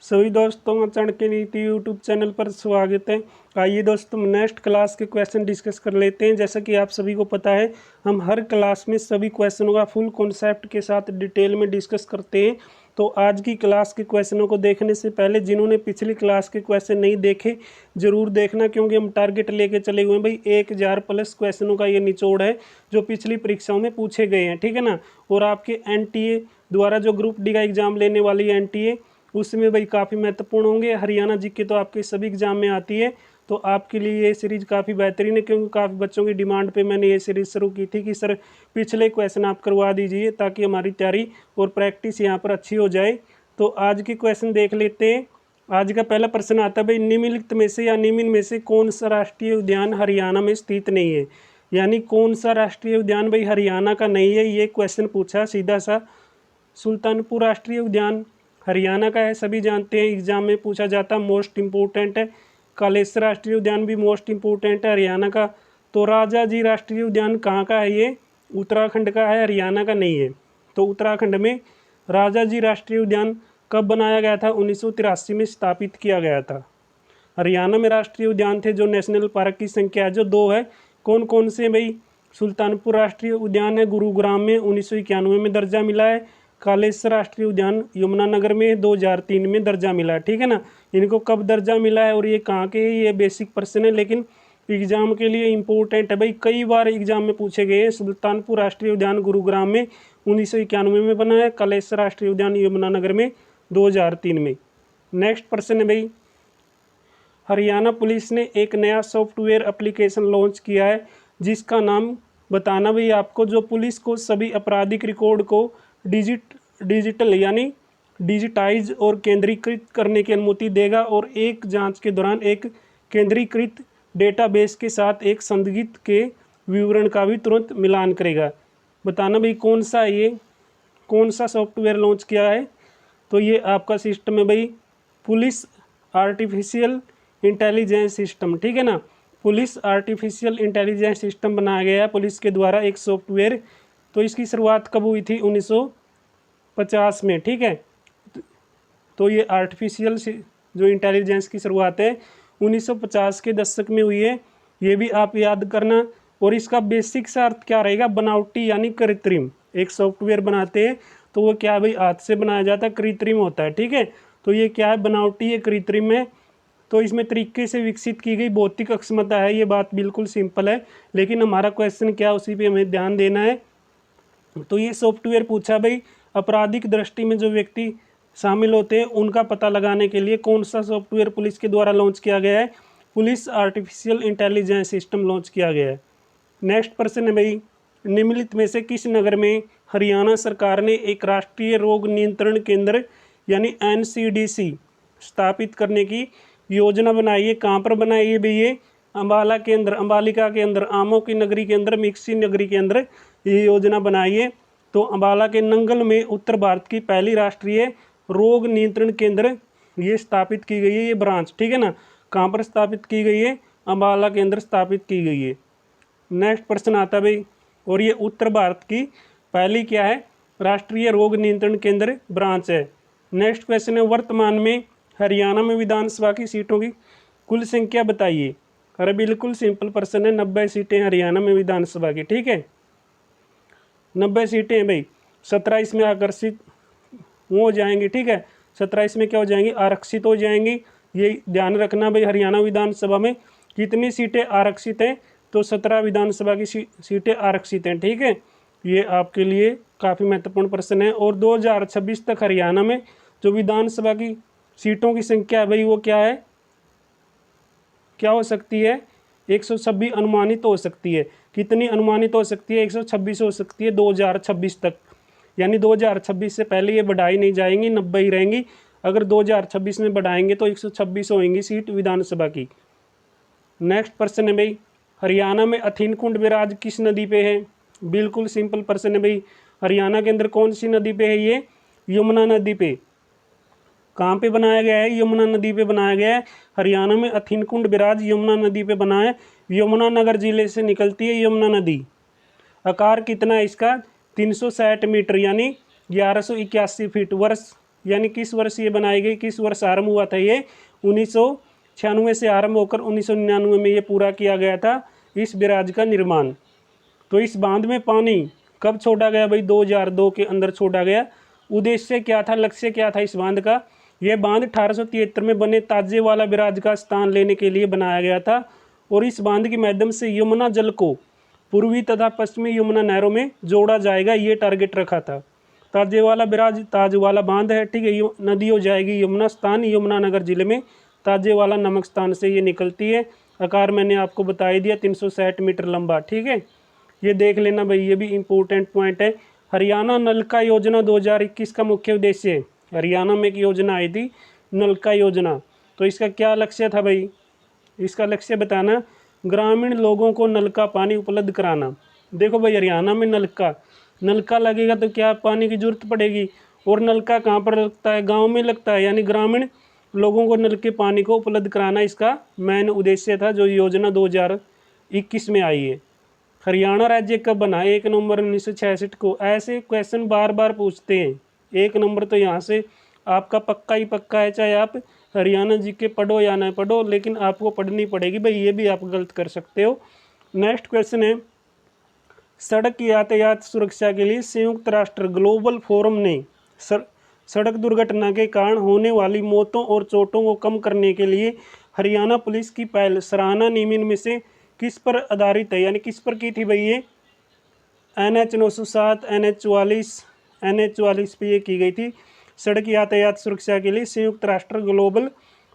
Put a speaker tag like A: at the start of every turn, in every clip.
A: सभी दोस्तों का चाणक्य नीति यूट्यूब चैनल पर स्वागत है। आइए दोस्तों नेक्स्ट क्लास के क्वेश्चन डिस्कस कर लेते हैं। जैसा कि आप सभी को पता है, हम हर क्लास में सभी क्वेश्चनों का फुल कॉन्सेप्ट के साथ डिटेल में डिस्कस करते हैं। तो आज की क्लास के क्वेश्चनों को देखने से पहले जिन्होंने पिछली क्लास के क्वेश्चन नहीं देखे ज़रूर देखना, क्योंकि हम टारगेट लेके चले हुए हैं भाई 1000 प्लस क्वेश्चनों का ये निचोड़ है जो पिछली परीक्षाओं में पूछे गए हैं, ठीक है ना। और आपके NTA द्वारा जो ग्रुप डी का एग्ज़ाम लेने वाली है NTA, उसमें भाई काफ़ी महत्वपूर्ण होंगे। हरियाणा जीके तो आपके सभी एग्जाम में आती है, तो आपके लिए ये सीरीज़ काफ़ी बेहतरीन है, क्योंकि काफ़ी बच्चों की डिमांड पे मैंने ये सीरीज़ शुरू की थी कि सर पिछले क्वेश्चन आप करवा दीजिए ताकि हमारी तैयारी और प्रैक्टिस यहाँ पर अच्छी हो जाए। तो आज के क्वेश्चन देख लेते हैं। आज का पहला प्रश्न आता है भाई, निम्नलिखित में से या निम्न में से कौन सा राष्ट्रीय उद्यान हरियाणा में स्थित नहीं है। यानी कौन सा राष्ट्रीय उद्यान भाई हरियाणा का नहीं है, ये क्वेश्चन पूछा सीधा सा। सुल्तानपुर राष्ट्रीय उद्यान हरियाणा का है, सभी जानते हैं, एग्जाम में पूछा जाता है, मोस्ट इम्पोर्टेंट है। कालेसर राष्ट्रीय उद्यान भी मोस्ट इम्पोर्टेंट है हरियाणा का। तो राजा जी राष्ट्रीय उद्यान कहाँ का है, ये उत्तराखंड का है, हरियाणा का नहीं है। तो उत्तराखंड में राजा जी राष्ट्रीय उद्यान कब बनाया गया था, 1983 में स्थापित किया गया था। हरियाणा में राष्ट्रीय उद्यान थे जो नेशनल पार्क की संख्या है जो 2 है। कौन कौन से भाई, सुल्तानपुर राष्ट्रीय उद्यान है गुरुग्राम में 1991 में दर्जा मिला है। कालेसर राष्ट्रीय उद्यान यमुनानगर में 2003 में दर्जा मिला है, ठीक है ना। इनको कब दर्जा मिला है और ये कहाँ के है, ये बेसिक प्रश्न है लेकिन एग्जाम के लिए इम्पोर्टेंट है भाई, कई बार एग्जाम में पूछे गए हैं। सुल्तानपुर राष्ट्रीय उद्यान गुरुग्राम में 1991 में बना है, कालेसर राष्ट्रीय उद्यान यमुनानगर में 2003 में। नेक्स्ट प्रश्न है भाई, हरियाणा पुलिस ने एक नया सॉफ्टवेयर एप्लीकेशन लॉन्च किया है जिसका नाम बताना भाई आपको, जो पुलिस को सभी आपराधिक रिकॉर्ड को डिजिटल यानी डिजिटाइज और केंद्रीकृत करने की अनुमति देगा और एक जांच के दौरान एक केंद्रीकृत डेटाबेस के साथ एक संदिग्ध के विवरण का भी तुरंत मिलान करेगा। बताना भाई कौन सा है, ये कौन सा सॉफ्टवेयर लॉन्च किया है। तो ये आपका सिस्टम है भाई, पुलिस आर्टिफिशियल इंटेलिजेंस सिस्टम, ठीक है ना। पुलिस आर्टिफिशियल इंटेलिजेंस सिस्टम बनाया गया है पुलिस के द्वारा एक सॉफ्टवेयर। तो इसकी शुरुआत कब हुई थी, 1950 में, ठीक है। तो ये आर्टिफिशियल जो इंटेलिजेंस की शुरुआत है 1950 के दशक में हुई है, ये भी आप याद करना। और इसका बेसिक सा अर्थ क्या रहेगा, बनावटी यानी कृत्रिम। एक सॉफ्टवेयर बनाते हैं तो वो क्या है भाई, हाथ से बनाया जाता है, कृत्रिम होता है, ठीक है। तो ये क्या है, बनावटी है, कृत्रिम है। तो इसमें तरीके से विकसित की गई भौतिक अक्षमता है, ये बात बिल्कुल सिंपल है, लेकिन हमारा क्वेश्चन क्या, उसी पे हमें ध्यान देना है। तो ये सॉफ्टवेयर पूछा भाई, आपराधिक दृष्टि में जो व्यक्ति शामिल होते हैं उनका पता लगाने के लिए कौन सा सॉफ्टवेयर पुलिस के द्वारा लॉन्च किया गया है, police artificial intelligence system launch किया गया है। नेक्स्ट प्रश्न है भाई, निम्नलिखित में से किस नगर में हरियाणा सरकार ने एक राष्ट्रीय रोग नियंत्रण केंद्र यानी NCDC स्थापित करने की योजना बनाई है। कहाँ पर बनाई है भाई, ये अम्बाला के अंदर, अम्बालिका के अंदर, आमों की नगरी के अंदर, मिक्सी नगरी के अंदर ये योजना बनाई है। तो अम्बाला के नंगल में उत्तर भारत की पहली राष्ट्रीय रोग नियंत्रण केंद्र ये स्थापित की गई है, ये ब्रांच, ठीक है ना। कहाँ पर स्थापित की गई है, अम्बाला के अंदर स्थापित की गई है। नेक्स्ट प्रश्न आता है भाई, और ये उत्तर भारत की पहली क्या है, राष्ट्रीय रोग नियंत्रण केंद्र ब्रांच है। नेक्स्ट क्वेश्चन है, वर्तमान में हरियाणा में विधानसभा की सीटों की कुल संख्या बताइए। अरे बिल्कुल सिंपल प्रश्न है, 90 सीटें हरियाणा में विधानसभा की, ठीक है, 90 सीटें हैं भाई। 17 इसमें आकर्षित हो जाएंगी, ठीक है, 17 इसमें क्या हो जाएंगी, आरक्षित हो जाएंगी। ये ध्यान रखना भाई, हरियाणा विधानसभा में कितनी सीटें आरक्षित हैं, तो 17 विधानसभा की सीटें आरक्षित हैं, ठीक है। ये आपके लिए काफ़ी महत्वपूर्ण प्रश्न है। और 2026 तक हरियाणा में जो विधानसभा की सीटों की संख्या है भाई, वो क्या है, क्या हो सकती है, 126 अनुमानित हो सकती है। कितनी अनुमानित हो सकती है, 126 हो सकती है 2026 तक, यानी 2026 से पहले ये बढ़ाई नहीं जाएंगी, 90 ही रहेंगी। अगर 2026 में बढ़ाएंगे तो 126 होंगी सीट विधानसभा की। नेक्स्ट प्रश्न है भाई, हरियाणा में अथीन कुंड बैराज किस नदी पे है। बिल्कुल सिंपल प्रश्न है भाई, हरियाणा के अंदर कौन सी नदी पे है, ये यमुना नदी पे। कहाँ पे बनाया गया है, यमुना नदी पे बनाया गया है। हरियाणा में अथीन कुंड बैराज यमुना नदी पे बना है, यमुनानगर जिले से निकलती है यमुना नदी। आकार कितना है इसका, 360 मीटर यानी 1181 फीट। वर्ष यानी किस वर्ष ये बनाई गई, किस वर्ष आरंभ हुआ था ये? 1996 से आरंभ होकर 1999 में ये पूरा किया गया था इस बैराज का निर्माण। तो इस बांध में पानी कब छोड़ा गया भाई? 2002 के अंदर छोड़ा गया। उद्देश्य क्या था, लक्ष्य क्या था इस बांध का? यह बांध 1873 में बने ताजेवाला बैराज का स्थान लेने के लिए बनाया गया था और इस बांध के माध्यम से यमुना जल को पूर्वी तथा पश्चिमी यमुना नहरों में जोड़ा जाएगा, ये टारगेट रखा था। ताजेवाला बैराज ताजवाला बांध है, ठीक है। नदी हो जाएगी यमुना स्थान, यमुनानगर जिले में ताजेवाला नामक स्थान से ये निकलती है। आकार मैंने आपको बता ही दिया, 360 मीटर लंबा, ठीक है। ये देख लेना भाई, ये भी इम्पोर्टेंट पॉइंट है। हरियाणा नलका योजना 2021 का मुख्य उद्देश्य है। हरियाणा में एक योजना आई थी नलका योजना, तो इसका क्या लक्ष्य था भाई? इसका लक्ष्य बताना, ग्रामीण लोगों को नल का पानी उपलब्ध कराना। देखो भाई, हरियाणा में नलका लगेगा तो क्या पानी की जरूरत पड़ेगी, और नलका कहाँ पर लगता है? गांव में लगता है, यानी ग्रामीण लोगों को नल के पानी को उपलब्ध कराना इसका मेन उद्देश्य था, जो योजना 2021 में आई है। हरियाणा राज्य कब बना? 1 नवंबर 1966 को। ऐसे क्वेश्चन बार बार पूछते हैं, 1 नंबर तो यहाँ से आपका पक्का ही पक्का है, चाहे आप हरियाणा जी के पढ़ो या ना पढ़ो, लेकिन आपको पढ़नी पड़ेगी भाई, ये भी आप गलत कर सकते हो। नेक्स्ट क्वेश्चन है, सड़क यातायात सुरक्षा के लिए संयुक्त राष्ट्र ग्लोबल फोरम ने सड़क दुर्घटना के कारण होने वाली मौतों और चोटों को कम करने के लिए हरियाणा पुलिस की पहल सराहना निम्न में से किस पर आधारित है, यानी किस पर की थी भाई ये? NH 907, NH 44 पे ये की गई थी, सड़क यातायात सुरक्षा के लिए संयुक्त राष्ट्र ग्लोबल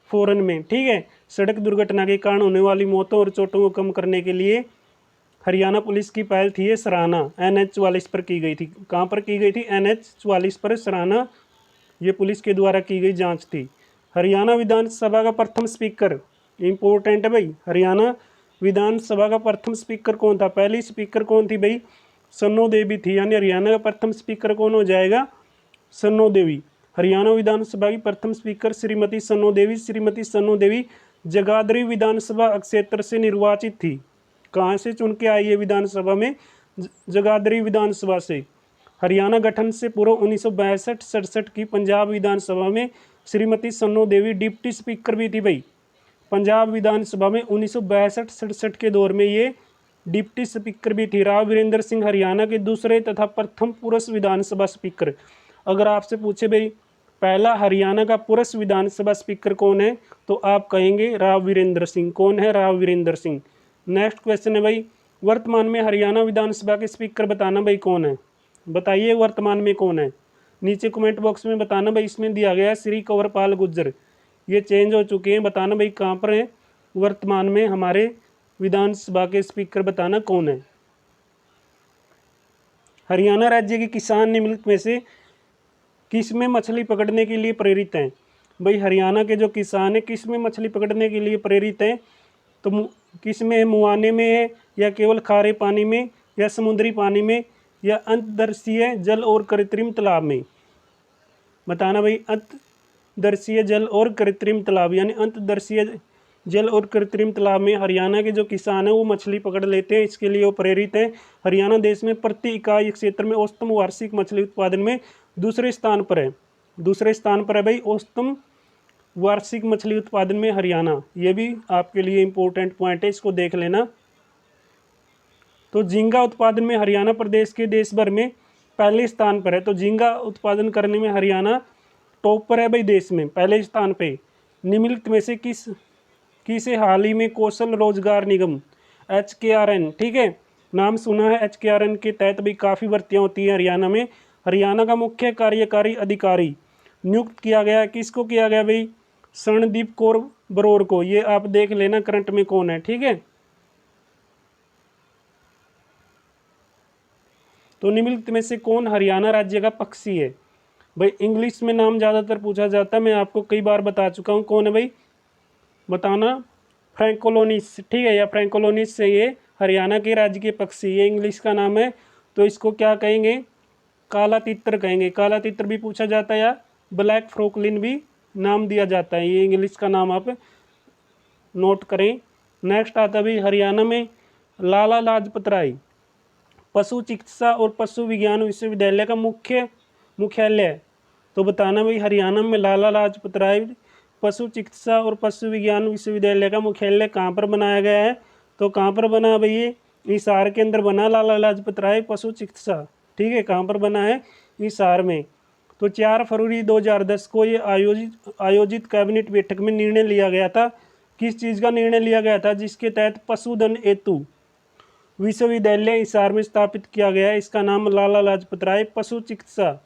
A: फोरम में, ठीक है। सड़क दुर्घटना के कारण होने वाली मौतों और चोटों को कम करने के लिए हरियाणा पुलिस की पहल थी ये सराहना, NH 44 पर की गई थी। कहाँ पर की गई थी? NH 44 पर सराहना, ये पुलिस के द्वारा की गई जांच थी। हरियाणा विधानसभा का प्रथम स्पीकर, इंपॉर्टेंट है भाई, हरियाणा विधानसभा का प्रथम स्पीकर कौन था? पहली स्पीकर कौन थी भाई? सन्नो देवी थी, यानी हरियाणा का प्रथम स्पीकर कौन हो जाएगा? सन्नो देवी। हरियाणा विधानसभा की प्रथम स्पीकर श्रीमती सन्नो देवी। श्रीमती सन्नो देवी जगाधरी विधानसभा क्षेत्र से निर्वाचित थी। कहाँ से चुन के आई है विधानसभा में? जगाधरी विधानसभा से। हरियाणा गठन से पूर्व 1962-67 की पंजाब विधानसभा में श्रीमती सन्नो देवी डिप्टी स्पीकर भी थी भाई। पंजाब विधानसभा में 1962-67 के दौर में ये डिप्टी स्पीकर भी थी। राव वीरेंद्र सिंह हरियाणा के दूसरे तथा प्रथम पुरुष विधानसभा स्पीकर। अगर आपसे पूछे भाई पहला हरियाणा का पुरुष विधानसभा स्पीकर कौन है, तो आप कहेंगे राव वीरेंद्र सिंह। कौन है? राव वीरेंद्र सिंह। नेक्स्ट क्वेश्चन है भाई, वर्तमान में हरियाणा विधानसभा के स्पीकर बताना भाई कौन है? बताइए वर्तमान में कौन है? नीचे कमेंट बॉक्स में बताना भाई। इसमें दिया गया है श्री कंवरपाल गुर्जर, ये चेंज हो चुके हैं। बताना भाई कहाँ पर है वर्तमान में हमारे विधानसभा के स्पीकर, बताना कौन है। हरियाणा राज्य के किसान निम्नलिखित में से किस में मछली पकड़ने के लिए प्रेरित हैं? भाई हरियाणा के जो किसान है किस में मछली पकड़ने के लिए प्रेरित हैं? तो किस में है? मुआने में है, या केवल खारे पानी में, या समुद्री पानी में, या अंतर्दर्शीय जल और कृत्रिम तालाब में? बताना भाई। अंतर्दर्शीय जल और कृत्रिम तालाब, यानी अंतर्दर्शीय जल और कृत्रिम तालाब में हरियाणा के जो किसान हैं वो मछली पकड़ लेते हैं, इसके लिए वो प्रेरित है। हरियाणा देश में प्रति इकाई क्षेत्र में औसतन वार्षिक मछली उत्पादन में दूसरे स्थान पर है। दूसरे स्थान पर है भाई औसतन वार्षिक मछली उत्पादन में हरियाणा। ये भी आपके लिए इंपॉर्टेंट पॉइंट है, इसको देख लेना। तो झींगा उत्पादन में हरियाणा प्रदेश के देश भर में पहले स्थान पर है। तो झींगा उत्पादन करने में हरियाणा टॉप पर है भाई, देश में पहले स्थान पे। निम्नलिखित में से किसे हाल ही में कौशल रोजगार निगम HKRN, ठीक है, नाम सुना है। HKRN के तहत भी काफ़ी भर्तियाँ होती हैं हरियाणा में। हरियाणा का मुख्य कार्यकारी अधिकारी नियुक्त किया गया, किसको किया गया भाई? स्वर्णदीप कौर बरोर को। ये आप देख लेना करंट में कौन है, ठीक है। तो निम्नलिखित में से कौन हरियाणा राज्य का पक्षी है? भाई इंग्लिश में नाम ज़्यादातर पूछा जाता है, मैं आपको कई बार बता चुका हूँ। कौन है भाई? बताना। फ्रैंकोलोनिस, ठीक है, या फ्रैंकोलोनिस से ये हरियाणा के राज्य के पक्षी, ये इंग्लिश का नाम है। तो इसको क्या कहेंगे? काला तितर कहेंगे। काला तितर भी पूछा जाता है, या ब्लैक फ्रोकलिन भी नाम दिया जाता है। ये इंग्लिश का नाम आप नोट करें। नेक्स्ट आता है भाई, हरियाणा में लाला लाजपत राय पशु चिकित्सा और पशु विज्ञान विश्वविद्यालय का मुख्यालय तो बताना भाई हरियाणा में लाला लाजपत राय पशु चिकित्सा और पशु विज्ञान विश्वविद्यालय का मुख्यालय कहाँ पर बनाया गया है? तो कहाँ पर बना भाई ये? हिसार के अंदर बना लाला लाजपत राय पशु चिकित्सा। ठीक है, कहाँ पर बना है? हिसार में। तो 4 फरवरी 2010 को ये आयोजित कैबिनेट बैठक में निर्णय लिया गया था। किस चीज़ का निर्णय लिया गया था? जिसके तहत पशुधन हेतु विश्वविद्यालय हिसार में स्थापित किया गया है। इसका नाम लाला लाजपत राय पशु चिकित्सा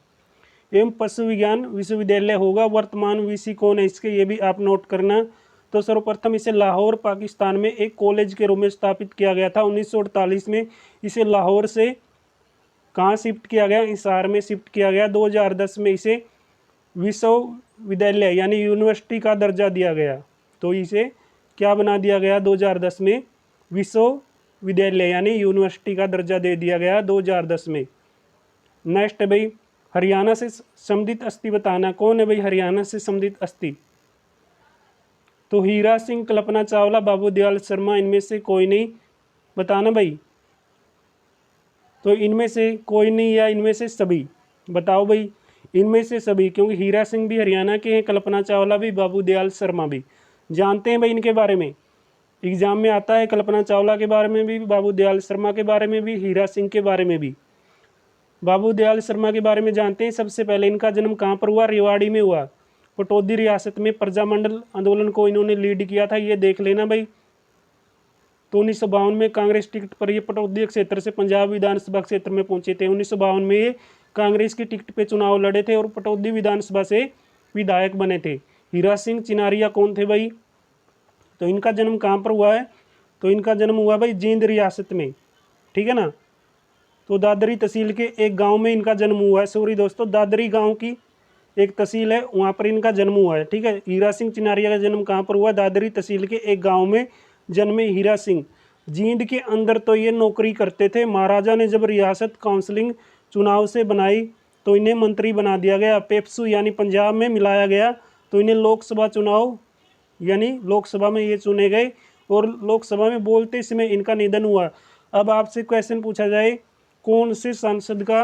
A: एवं पशु विज्ञान विश्वविद्यालय होगा। वर्तमान वीसी कौन है इसके, ये भी आप नोट करना। तो सर्वप्रथम इसे लाहौर पाकिस्तान में एक कॉलेज के रूप में स्थापित किया गया था। 1948 में इसे लाहौर से कहाँ शिफ्ट किया गया? हिसार में शिफ्ट किया गया। 2010 में इसे विश्वविद्यालय यानी यूनिवर्सिटी का दर्जा दिया गया। तो इसे क्या बना दिया गया? 2010 में विश्वविद्यालय यानी यूनिवर्सिटी का दर्जा दे दिया गया 2010 में। नेक्स्ट है भाई हरियाणा से संबंधित अस्थि बताना। कौन है भाई हरियाणा से संबंधित अस्थि? तो हीरा सिंह, कल्पना चावला, बाबू दयाल शर्मा, इनमें से कोई नहीं। बताना भाई। तो इनमें से कोई नहीं या इनमें से सभी? बताओ भाई। इनमें से सभी, क्योंकि हीरा सिंह भी हरियाणा के हैं, कल्पना चावला भी, बाबू दयाल शर्मा भी। जानते हैं भाई इनके बारे में, एग्जाम में आता है। कल्पना चावला के बारे में भी, बाबू दयाल शर्मा के बारे में भी, हीरा सिंह के बारे में भी। बाबू दयाल शर्मा के बारे में जानते हैं। सबसे पहले इनका जन्म कहाँ पर हुआ? रेवाड़ी में हुआ। पटौदी रियासत में प्रजामंडल आंदोलन को इन्होंने लीड किया था, ये देख लेना भाई। तो 1952 में कांग्रेस टिकट पर ये पटौदी क्षेत्र से पंजाब विधानसभा क्षेत्र में पहुंचे थे। 1952 में ये कांग्रेस की टिकट पे चुनाव लड़े थे और पटौदी विधानसभा से विधायक बने थे। हीरा सिंह चिनारिया कौन थे भाई? तो इनका जन्म कहाँ पर हुआ है? तो इनका जन्म हुआ भाई जींद रियासत में। ठीक है ना। तो दादरी तहसील के एक गांव में इनका जन्म हुआ है। सॉरी दोस्तों, दादरी गांव की एक तहसील है, वहाँ पर इनका जन्म हुआ है। ठीक है, हीरा सिंह चिनारिया का जन्म कहाँ पर हुआ? दादरी तहसील के एक गांव में जन्मे हीरा सिंह। जींद के अंदर तो ये नौकरी करते थे। महाराजा ने जब रियासत काउंसिलिंग चुनाव से बनाई तो इन्हें मंत्री बना दिया गया। पेप्सू यानी पंजाब में मिलाया गया तो इन्हें लोकसभा चुनाव यानी लोकसभा में ये चुने गए और लोकसभा में बोलते समय इनका निधन हुआ। अब आपसे क्वेश्चन पूछा जाए कौन से सांसद का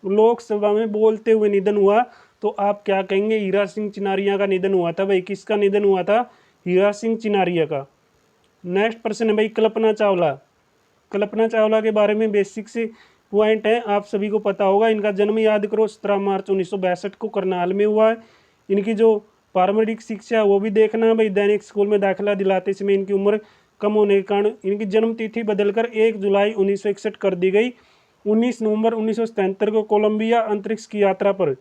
A: लोकसभा में बोलते हुए निधन हुआ, तो आप क्या कहेंगे? हीरा सिंह चिनारिया का निधन हुआ था भाई। किसका निधन हुआ था? हीरा सिंह चिनारिया का। नेक्स्ट प्रश्न है भाई कल्पना चावला। कल्पना चावला के बारे में बेसिक से पॉइंट है, आप सभी को पता होगा। इनका जन्म याद करो, 17 मार्च 1962 को करनाल में हुआ है। इनकी जो प्रारंभिक शिक्षा वो भी देखना भाई। दैनिक स्कूल में दाखिला दिलाते समय इनकी उम्र कम होने के कारण इनकी जन्म तिथि बदलकर 1 जुलाई 1961 कर दी गई। 19 नवंबर 1977 को कोलंबिया अंतरिक्ष की यात्रा पर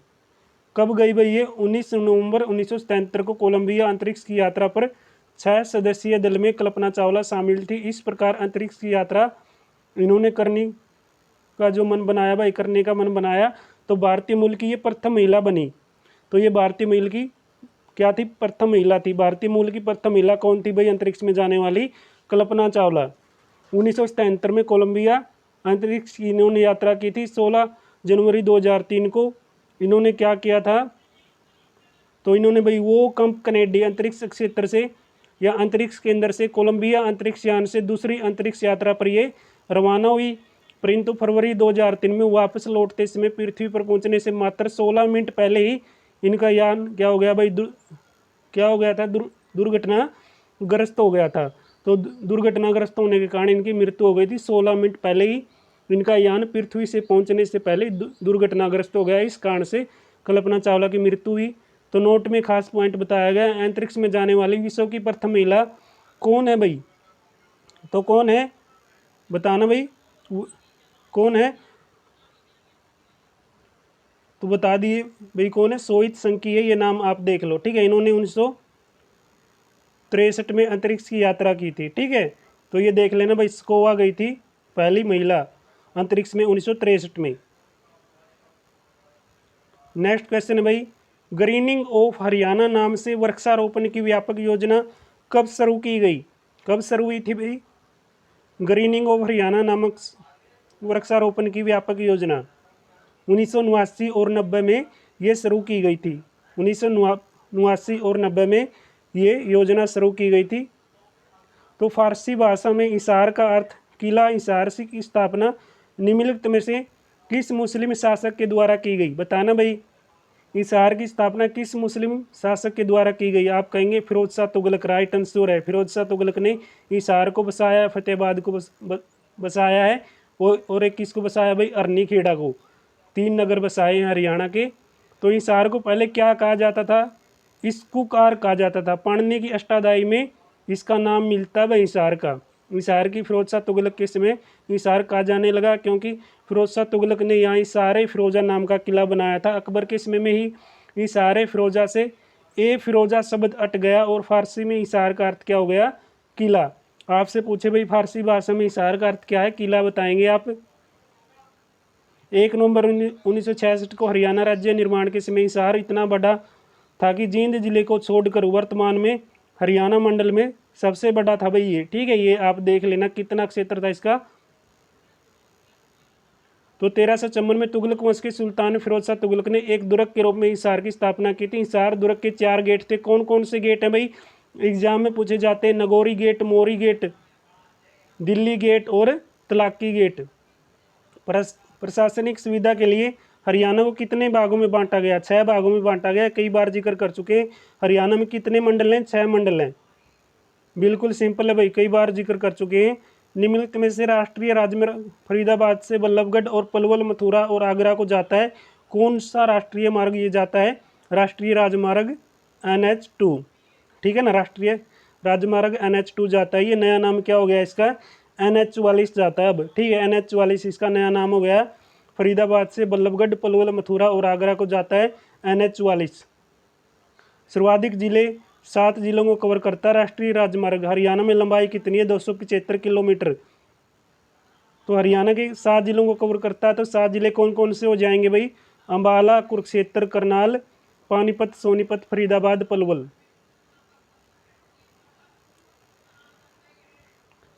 A: कब गई भाई ये? 19 नवंबर 1977 को कोलंबिया अंतरिक्ष की यात्रा पर 6 सदस्यीय दल में कल्पना चावला शामिल थी। इस प्रकार अंतरिक्ष की यात्रा इन्होंने करने का जो मन बनाया भाई, करने का मन बनाया, तो भारतीय मूल की ये प्रथम महिला बनी। तो ये भारतीय मूल की क्या थी? प्रथम महिला थी। भारतीय मूल की प्रथम महिला कौन थी भाई अंतरिक्ष में जाने वाली? कल्पना चावला। 1977 में कोलंबिया अंतरिक्ष की इन्होंने यात्रा की थी। 16 जनवरी 2003 को इन्होंने क्या किया था? तो इन्होंने भाई वो कंप कनेडी अंतरिक्ष क्षेत्र से या अंतरिक्ष केंद्र से कोलंबिया अंतरिक्ष यान से दूसरी अंतरिक्ष यात्रा पर ये रवाना हुई। परंतु फरवरी 2003 में वापस लौटते समय पृथ्वी पर पहुंचने से मात्र 16 मिनट पहले ही इनका यान क्या हो गया भाई? क्या हो गया था? दुर्घटनाग्रस्त हो गया था। तो दुर्घटनाग्रस्त होने के कारण इनकी मृत्यु हो गई थी। 16 मिनट पहले ही इनका यान पृथ्वी से पहुंचने से पहले दुर्घटनाग्रस्त हो गया। इस कारण से कल्पना चावला की मृत्यु हुई। तो नोट में खास पॉइंट बताया गया, अंतरिक्ष में जाने वाली विश्व की प्रथम महिला कौन है भाई? तो कौन है? बताना भाई, कौन है? तो बता दिए भाई कौन है? सोहित संकी है, ये नाम आप देख लो। ठीक है, इन्होंने 1963 में अंतरिक्ष की यात्रा की थी। ठीक है, तो ये देख लेना भाई, स्कोवा गई थी पहली महिला अंतरिक्ष में 1963 में। नेक्स्ट क्वेश्चन है भाई, ग्रीनिंग ऑफ हरियाणा नाम से वृक्षारोपण की व्यापक योजना कब शुरू की गई? कब शुरू हुई थी भाई ग्रीनिंग ऑफ हरियाणा नामक वृक्षारोपण की व्यापक योजना? 1989 और 90 में ये शुरू की गई थी। 1989 और 90 में ये योजना शुरू की गई थी। तो फारसी भाषा में इसार का अर्थ किला इसार की स्थापना निम्नलिखित में से किस मुस्लिम शासक के द्वारा की गई? बताना भाई। हिसार की स्थापना किस मुस्लिम शासक के द्वारा की गई? आप कहेंगे फिरोज शाह तुगलक। राइट आंसर है, फिरोज शाह तुगलक ने हिसार को बसाया, फतेहाबाद को बसाया है, और एक किसको बसाया भाई? अरनी खेड़ा को। 3 नगर बसाए हैं हरियाणा के। तो हिसार को पहले क्या कहा जाता था? इस्कूकार कहा जाता था। पढ़ने की अष्टाध्यायी में इसका नाम मिलता है भाई हिसार का। हिसार की फिरोज शाह तुगलक के समय हिसार कहा जाने लगा, क्योंकि फिरोज शाह तुगलक ने यहाँ हिसार फिरोजा नाम का किला बनाया था। अकबर के समय में ही हिसार फिरोजा से ए फिरोजा शब्द अट गया, और फारसी में हिसार का अर्थ क्या हो गया? किला। आपसे पूछे भाई फारसी भाषा में हिसार का अर्थ क्या है? किला बताएंगे आप। 1 नवंबर 1966 को हरियाणा राज्य निर्माण के समय हिसार इतना बड़ा था कि जींद जिले को छोड़कर वर्तमान में हरियाणा मंडल में सबसे बड़ा था भाई ये। ठीक है, ये आप देख लेना कितना क्षेत्र था इसका। तो 1354 में तुगलक वंश के सुल्तान फिरोज शाह तुगलक ने एक दुर्ग के रूप में हिसार की स्थापना की थी। हिसार दुर्ग के 4 गेट थे। कौन कौन से गेट हैं भाई? एग्जाम में पूछे जाते हैं। नगौरी गेट, मोरी गेट, दिल्ली गेट और तलाकी गेट। प्रशासनिक सुविधा के लिए हरियाणा को कितने भागों में बांटा गया? 6 भागों में बांटा गया। कई बार जिक्र कर चुके हैं। हरियाणा में कितने मंडल हैं? 6 मंडल हैं। बिल्कुल सिंपल है भाई, कई बार जिक्र कर चुके हैं। निम्नलिखित में से राष्ट्रीय राजमार्ग फरीदाबाद से बल्लभगढ़ और पलवल, मथुरा और आगरा को जाता है। कौन सा राष्ट्रीय मार्ग ये जाता है? राष्ट्रीय राजमार्ग NH2। ठीक है ना, राष्ट्रीय राजमार्ग NH2 जाता है। ये नया नाम क्या हो गया इसका? NH44 जाता है अब। ठीक है, NH44 इसका नया नाम हो गया। फरीदाबाद से बल्लभगढ़, पलवल, मथुरा और आगरा को जाता है NH44। सर्वाधिक जिले 7 जिलों को कवर करता है राष्ट्रीय राजमार्ग। हरियाणा में लंबाई कितनी है? 275 किलोमीटर। तो हरियाणा के 7 जिलों को कवर करता है। तो 7 जिले कौन कौन से हो जाएंगे भाई? अंबाला, कुरुक्षेत्र, करनाल, पानीपत, सोनीपत, फरीदाबाद, पलवल।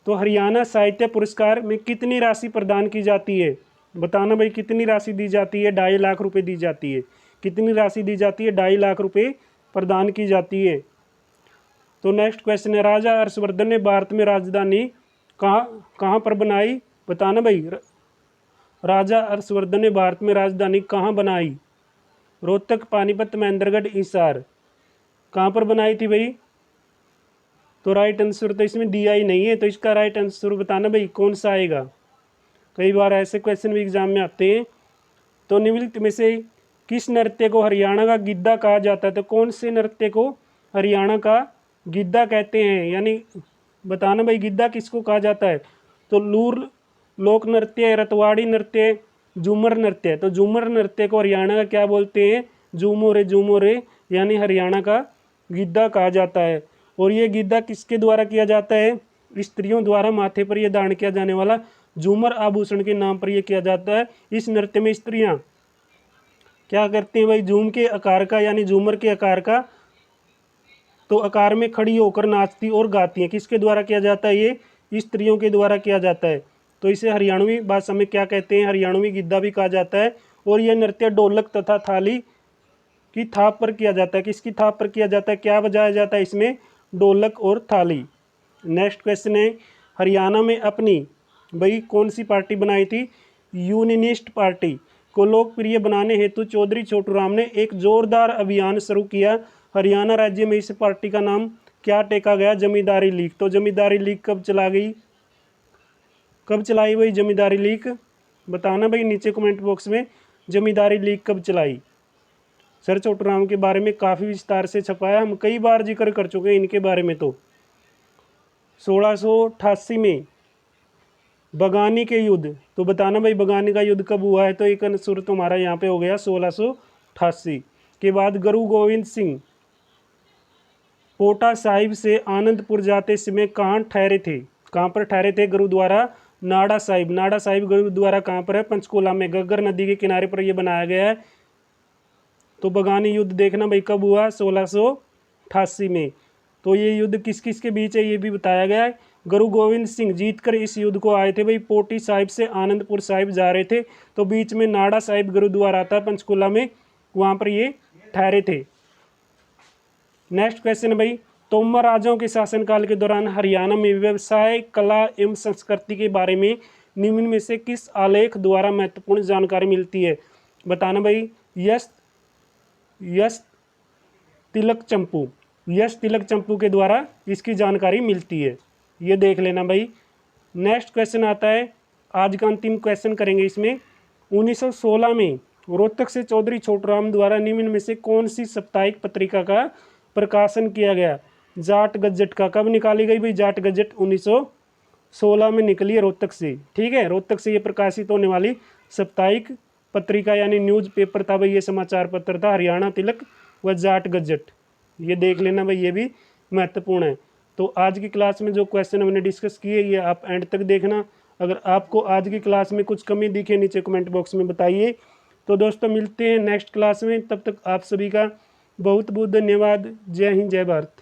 A: तो हरियाणा साहित्य पुरस्कार में कितनी राशि प्रदान की जाती है? बताना भाई, कितनी राशि दी जाती है? 2.5 लाख रुपए दी जाती है। कितनी राशि दी जाती है? 2.5 लाख रुपए प्रदान की जाती है। तो नेक्स्ट क्वेश्चन है, राजा हर्षवर्धन ने भारत में राजधानी कहाँ पर बनाई? बताना भाई, राजा हर्षवर्धन ने भारत में राजधानी कहाँ बनाई? रोहतक, पानीपत, महेंद्रगढ़, हिसार। कहाँ पर बनाई थी भाई? तो राइट आंसर तो इसमें दिया ही नहीं है, तो इसका राइट आंसर बताना भाई कौन सा आएगा। कई बार ऐसे क्वेश्चन भी एग्जाम में आते हैं। तो निम्नलिखित में से किस नृत्य को हरियाणा का गिद्दा कहा जाता है? तो कौन से नृत्य को हरियाणा का गिद्दा कहते हैं? यानी बताना भाई, गिद्दा किसको कहा जाता है? तो लूर लोक नृत्य, रतवाड़ी नृत्य, झूमर नृत्य। तो झूमर नृत्य को हरियाणा का क्या बोलते हैं? झूमोरे, झूमोरे, यानी हरियाणा का गिद्दा कहा जाता है। और ये गिद्दा किसके द्वारा किया जाता है? स्त्रियों द्वारा माथे पर यह धारण किया जाने वाला झूमर आभूषण के नाम पर यह किया जाता है। इस नृत्य में स्त्रियां क्या करती हैं भाई? झूम के आकार का, यानी झूमर के आकार का तो आकार में खड़ी होकर नाचती और गाती हैं। किसके द्वारा किया जाता है? ये स्त्रियों के द्वारा किया जाता है। तो इसे हरियाणवी भाषा में क्या कहते हैं? हरियाणवी गिद्दा भी कहा जाता है। और यह नृत्य ढोलक तथा थाली की थाप पर किया जाता है। किसकी थाप पर किया जाता है? क्या बजाया जाता है इसमें? ढोलक और थाली। नेक्स्ट क्वेश्चन है, हरियाणा में अपनी भाई कौन सी पार्टी बनाई थी? यूनियनिस्ट पार्टी को लोकप्रिय बनाने हेतु चौधरी छोटू राम ने एक जोरदार अभियान शुरू किया। हरियाणा राज्य में इस पार्टी का नाम क्या टेका गया? जमींदारी लीग। तो जमींदारी लीग कब चला गई? कब चलाई भाई जमींदारी लीग? बताना भाई नीचे कमेंट बॉक्स में, जमींदारी लीग कब चलाई। सर छोटू राम के बारे में काफ़ी विस्तार से छपाया, हम कई बार जिक्र कर चुके हैं इनके बारे में। तो 1688 में बगानी के युद्ध। तो बताना भाई बगानी का युद्ध कब हुआ है? तो एक आंसर तुम्हारा यहाँ पे हो गया 1688 के बाद। गुरु गोविंद सिंह पोटा साहिब से आनंदपुर जाते समय कहाँ ठहरे थे? कहाँ पर ठहरे थे? गुरुद्वारा नाड़ा साहिब। नाड़ा साहिब गुरुद्वारा कहाँ पर है? पंचकूला में, घग्गर नदी के किनारे पर यह बनाया गया है। तो बगानी युद्ध देखना भाई कब हुआ? 1688 में। तो ये युद्ध किस किस के बीच है ये भी बताया गया है। गुरु गोविंद सिंह जीतकर इस युद्ध को आए थे भाई। पोटी साहिब से आनंदपुर साहिब जा रहे थे, तो बीच में नाड़ा साहिब गुरुद्वारा आता है पंचकूला में, वहाँ पर ये ठहरे थे। नेक्स्ट क्वेश्चन भाई, तोमर राजाओं के शासनकाल के दौरान हरियाणा में व्यवसाय, कला एवं संस्कृति के बारे में निम्न में से किस आलेख द्वारा महत्वपूर्ण जानकारी मिलती है? बताना भाई। यश यश तिलक चंपू, यश तिलक चंपू के द्वारा इसकी जानकारी मिलती है। ये देख लेना भाई। नेक्स्ट क्वेश्चन आता है, आज का अंतिम क्वेश्चन करेंगे इसमें। 1916 में रोहतक से चौधरी छोटूराम द्वारा निम्न में से कौन सी साप्ताहिक पत्रिका का प्रकाशन किया गया? जाट गजट का। कब निकाली गई भाई जाट गजट? 1916 में निकली है रोहतक से। ठीक है, रोहतक से ये प्रकाशित होने वाली साप्ताहिक पत्रिका यानी न्यूज़ पेपर था भाई, ये समाचार पत्र था, हरियाणा तिलक व जाट गजट। ये देख लेना भाई, ये भी महत्वपूर्ण है। तो आज की क्लास में जो क्वेश्चन हमने डिस्कस किए ये आप एंड तक देखना। अगर आपको आज की क्लास में कुछ कमी दिखे नीचे कमेंट बॉक्स में बताइए। तो दोस्तों मिलते हैं नेक्स्ट क्लास में, तब तक आप सभी का बहुत बहुत धन्यवाद। जय हिंद, जय भारत।